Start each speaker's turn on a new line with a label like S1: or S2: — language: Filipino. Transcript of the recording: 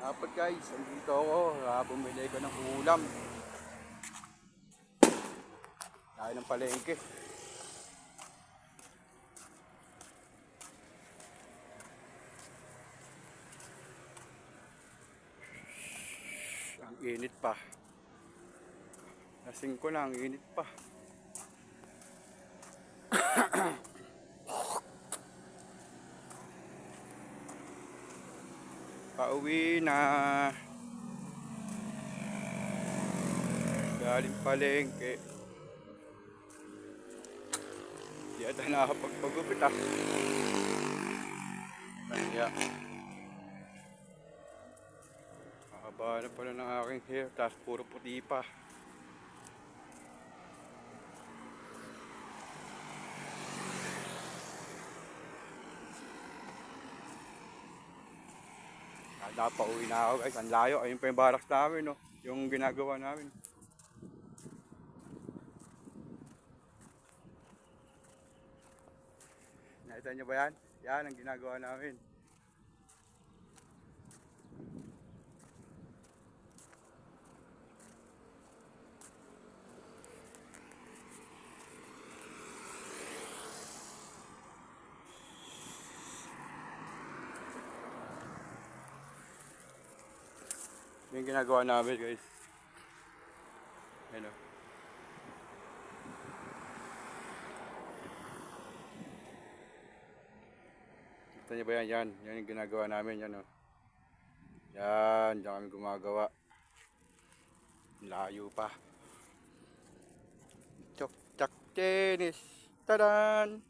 S1: Dapat guys, andito ako. Bumili ko ng ulam. Tayo ng palengke. Ang init pa. Lasing ko na, ang init pa. Pauwi na. Galing palengke. Di ata nakakapagpagupit ah. Kaya haba na pala ng aking hair, tapos puro puti pa. Kada pa uwi na ako guys, ang layo. Ayun pa yung barracks namin, no? Yung ginagawa namin. Nakita nyo ba yan? Yan ang ginagawa namin. Yung ginagawa namin guys. Ano? Kita niyo ba yan? Yan. Yan yung ginagawa namin. Yan o. Yan. Diyan kami gumagawa. Layo pa. Chok chak tennis. Tadan!